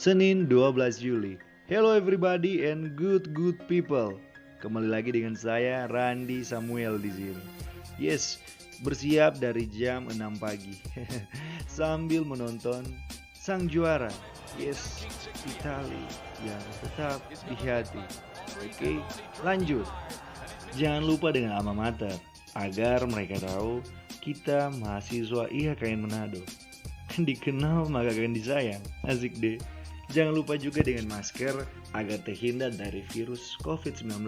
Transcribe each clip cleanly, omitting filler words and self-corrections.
Senin 12 Juli. Hello everybody and good people. Kembali lagi dengan saya Randi Samuel di sini. Yes, bersiap dari jam 6 pagi sambil menonton sang juara. Yes, Italia yang tetap di hati. Oke, lanjut. Jangan lupa dengan alma mater agar mereka tahu kita mahasiswa IHKN Manado. Dikenal maka akan disayang. Asik deh. Jangan lupa juga dengan masker agar terhindar dari virus COVID-19,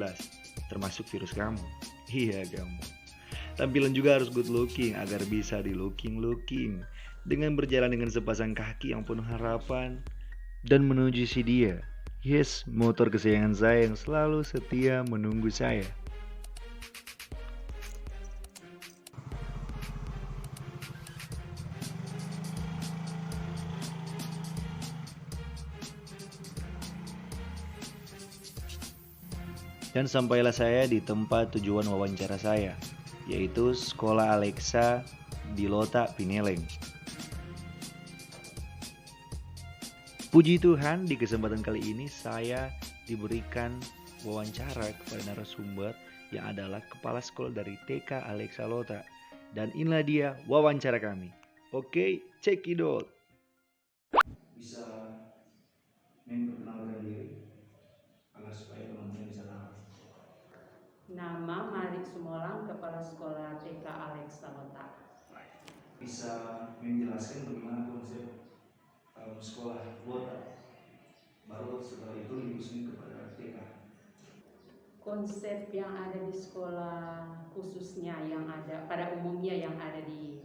termasuk virus kamu. Iya kamu. Tampilan juga harus good looking agar bisa di looking. Dengan berjalan dengan sepasang kaki yang penuh harapan dan menuju si dia. Yes, motor kesayangan saya yang selalu setia menunggu saya. Dan sampailah saya di tempat tujuan wawancara saya, yaitu Sekolah Alexa di Lota Pineleng. Puji Tuhan, di kesempatan kali ini saya diberikan wawancara kepada narasumber yang adalah kepala sekolah dari TK Alexa Lota. Dan inilah dia wawancara kami. Oke, cekidot. Bisa memperkenalkan diri agar supaya teman-teman bisa tahu. Nama Marik Sumolang, Kepala Sekolah TK Alexa Lota. Bisa menjelaskan bagaimana konsep sekolah Lota, baru setelah itu diusulkan kepada TK. Konsep yang ada di sekolah khususnya yang ada pada umumnya yang ada di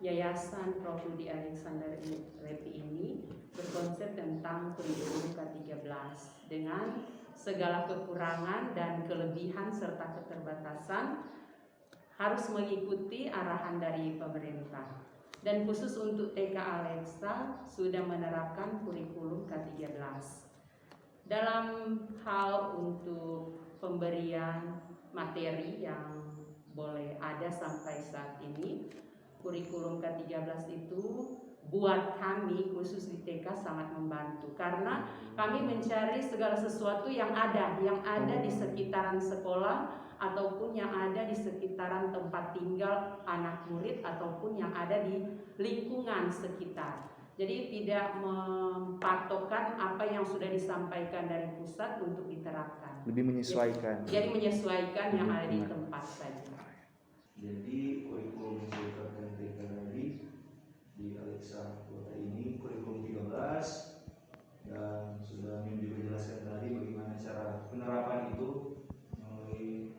Yayasan Prof. Rudi Alexander Lepi ini berkonsep tentang kurikulum K13 dengan segala kekurangan dan kelebihan serta keterbatasan harus mengikuti arahan dari pemerintah. Dan khusus untuk TK Alexa sudah menerapkan kurikulum K13. Dalam hal untuk pemberian materi yang boleh ada sampai saat ini, kurikulum K13 itu buat kami khusus di TK sangat membantu karena kami mencari segala sesuatu yang ada di sekitaran sekolah ataupun yang ada di sekitaran tempat tinggal anak murid ataupun yang ada di lingkungan sekitar. Jadi tidak mempatokkan apa yang sudah disampaikan dari pusat untuk diterapkan. Lebih menyesuaikan. Jadi menyesuaikan yang ada di tempat saja. Jadi kurikulum yang diterapkan TK tadi di Alexa Kota ini kurikulum 13, dan sudah juga jelaskan tadi bagaimana cara penerapan itu melalui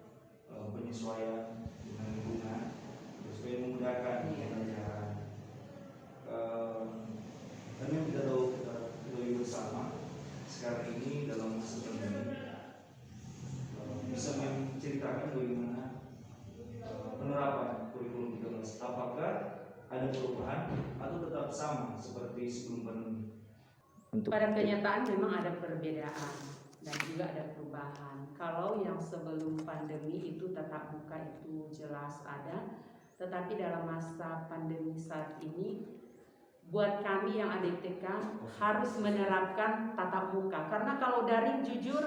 penyesuaian dengan lingkungan supaya memudahkan pembelajaran. Dan yang kita tahu kita ketahui bersama sekarang ini dalam masa pandemi, bisa menceritakan bagaimana penerapan kurikulum 13, apakah ada perubahan atau tetap sama seperti sebelum pandemi? Pada kenyataan memang ada perbedaan dan juga ada perubahan. Kalau yang sebelum pandemi itu tatap muka itu jelas ada, tetapi dalam masa pandemi saat ini buat kami yang ada di TK harus menerapkan tatap muka karena kalau daring jujur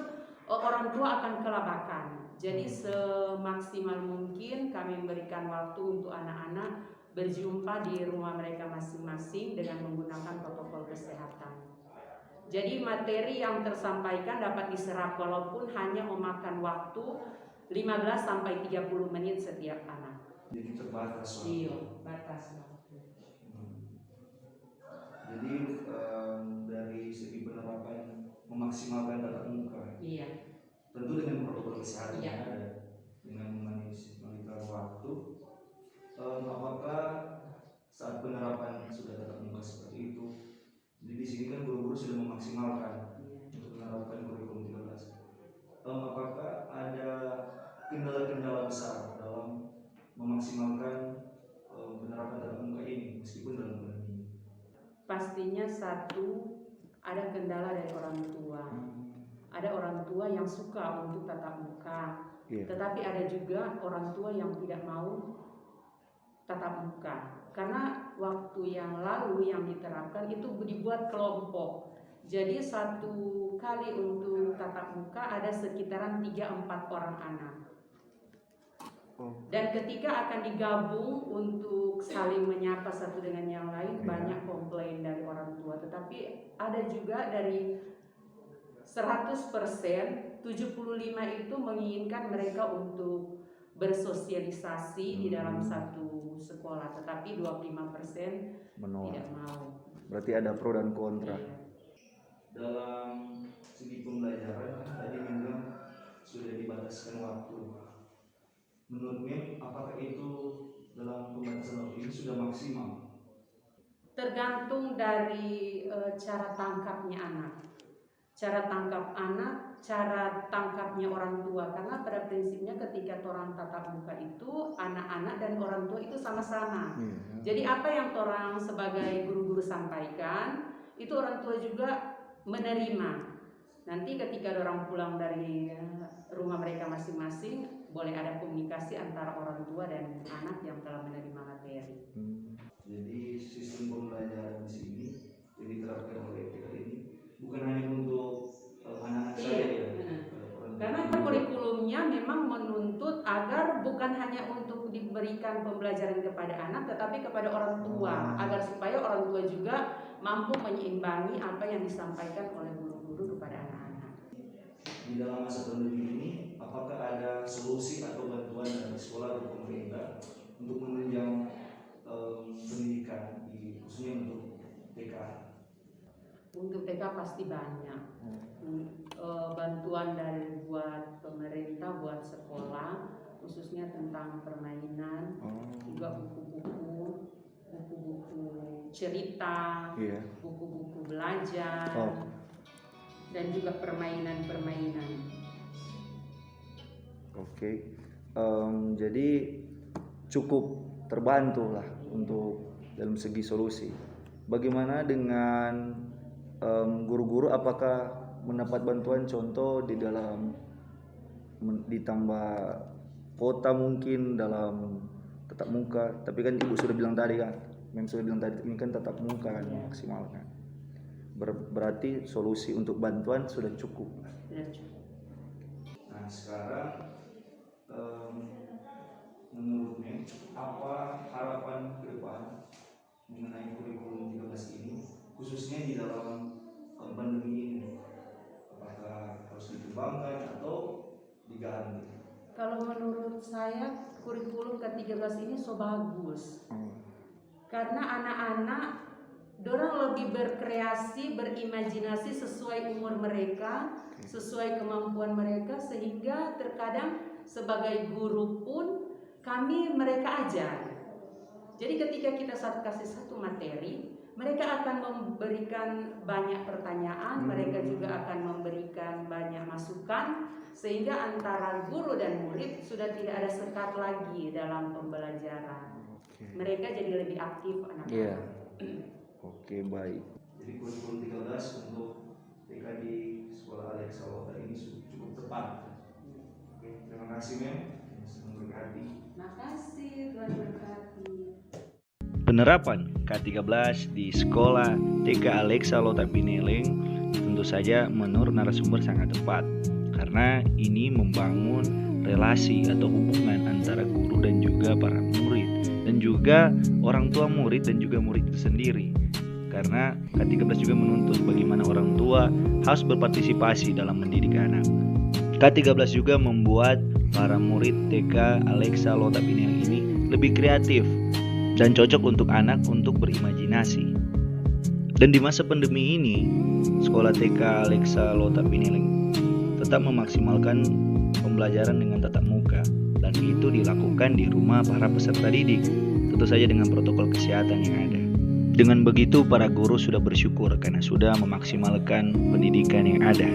orang tua akan kelabakan. Jadi semaksimal mungkin kami memberikan waktu untuk anak-anak berjumpa di rumah mereka masing-masing dengan menggunakan protokol kesehatan. Jadi materi yang tersampaikan dapat diserap walaupun hanya memakan waktu 15 sampai 30 menit setiap anak. Jadi terbatas waktu. Iya, batas waktu. Jadi dari segi penerapan memaksimalkan tatap muka. Iya. Tentu dengan protokol kesehatan Iya. yang ada, dengan memonitor waktu. Apakah saat penerapan sudah tatap muka seperti itu, jadi di sini kan guru-guru sudah memaksimalkan untuk menerapkan kurikulum 13. Apakah ada kendala-kendala besar dalam memaksimalkan penerapan tatap muka ini meskipun dalam pandemi? Pastinya satu, ada kendala dari orang tua. Ada orang tua yang suka untuk tatap muka, tetapi ada juga orang tua yang tidak mau tatap muka. Karena waktu yang lalu yang diterapkan itu dibuat kelompok. Jadi satu kali untuk tatap muka ada sekitaran 3-4 orang anak. Dan ketika akan digabung untuk saling menyapa satu dengan yang lain, banyak komplain dari orang tua. Tetapi ada juga dari 100%, 75 itu menginginkan mereka untuk bersosialisasi di dalam satu sekolah, tetapi 25% menolak. tidak mau. Berarti ada pro dan kontra. Iya. Dalam segi pembelajaran tadi memang sudah dibataskan waktu. Menurut Mem, apakah itu dalam pembatasan waktu ini sudah maksimal? Tergantung dari cara tangkapnya anak. Cara tangkap anak, cara tangkapnya orang tua. Karena pada prinsipnya ketika orang tatap muka itu, anak-anak dan orang tua itu sama-sama. Jadi apa yang orang sebagai guru-guru sampaikan, itu orang tua juga menerima. Nanti ketika orang pulang dari rumah mereka masing-masing, boleh ada komunikasi antara orang tua dan anak yang telah menerima materi. Jadi sistem pembelajaran di sini yang diterapkan oleh TK ini bukan hanya untuk anak-anak saja ya. Karena kurikulumnya memang menuntut agar bukan hanya untuk diberikan pembelajaran kepada anak, tetapi kepada orang tua, agar supaya orang tua juga mampu menyeimbangi apa yang disampaikan oleh guru-guru kepada anak-anak. Di dalam masa pandemi ini, apakah ada solusi atau bantuan dari sekolah atau pemerintah untuk menunjang pendidikan, khususnya untuk TK? Untuk TK pasti banyak. Bantuan dari buat pemerintah, buat sekolah, khususnya tentang permainan, juga buku-buku cerita, buku-buku belajar, dan juga permainan-permainan. Oke. Jadi cukup terbantu lah untuk dalam segi solusi. Bagaimana dengan guru-guru, apakah mendapat bantuan contoh di dalam ditambah kuota mungkin dalam tatap muka? Tapi kan Ibu sudah bilang tadi kan, ini kan tatap muka kan maksimalkan. Berarti solusi untuk bantuan sudah cukup. Nah sekarang menurutnya apa harapan ke depan mengenai kurikulum 13 ini, khususnya di dalam pandemi ini? Apakah harus dikembangkan atau diganti? Kalau menurut saya kurikulum ke-13 ini so bagus. Karena anak-anak dorang lebih berkreasi, berimajinasi sesuai umur mereka, sesuai kemampuan mereka, sehingga terkadang sebagai guru pun mereka ajar. Jadi ketika kita kasih satu materi, mereka akan memberikan banyak pertanyaan, mereka juga akan memberikan banyak masukan, sehingga antara guru dan murid sudah tidak ada sekat lagi dalam pembelajaran. Mereka jadi lebih aktif anak-anak. Oke, baik. Jadi kurikulum 13 untuk TK di Sekolah Alexa Lota ini cukup tepat. Oke, terima kasih Mem. Senang berkati. Terima kasih, Tuhan berkati. Penerapan K13 di Sekolah TK Alexa Lota Pineleng tentu saja menurut narasumber sangat tepat, karena ini membangun relasi atau hubungan antara guru dan juga para murid, dan juga orang tua murid dan juga murid itu sendiri. Karena K13 juga menuntut bagaimana orang tua harus berpartisipasi dalam mendidik anak. K13 juga membuat para murid TK Alexa Lota Pineleng ini lebih kreatif dan cocok untuk anak untuk berimajinasi. Dan di masa pandemi ini, Sekolah TK Alexa Lota Pineleng tetap memaksimalkan pembelajaran dengan tatap muka, dan itu dilakukan di rumah para peserta didik, tentu saja dengan protokol kesehatan yang ada. Dengan begitu para guru sudah bersyukur karena sudah memaksimalkan pendidikan yang ada.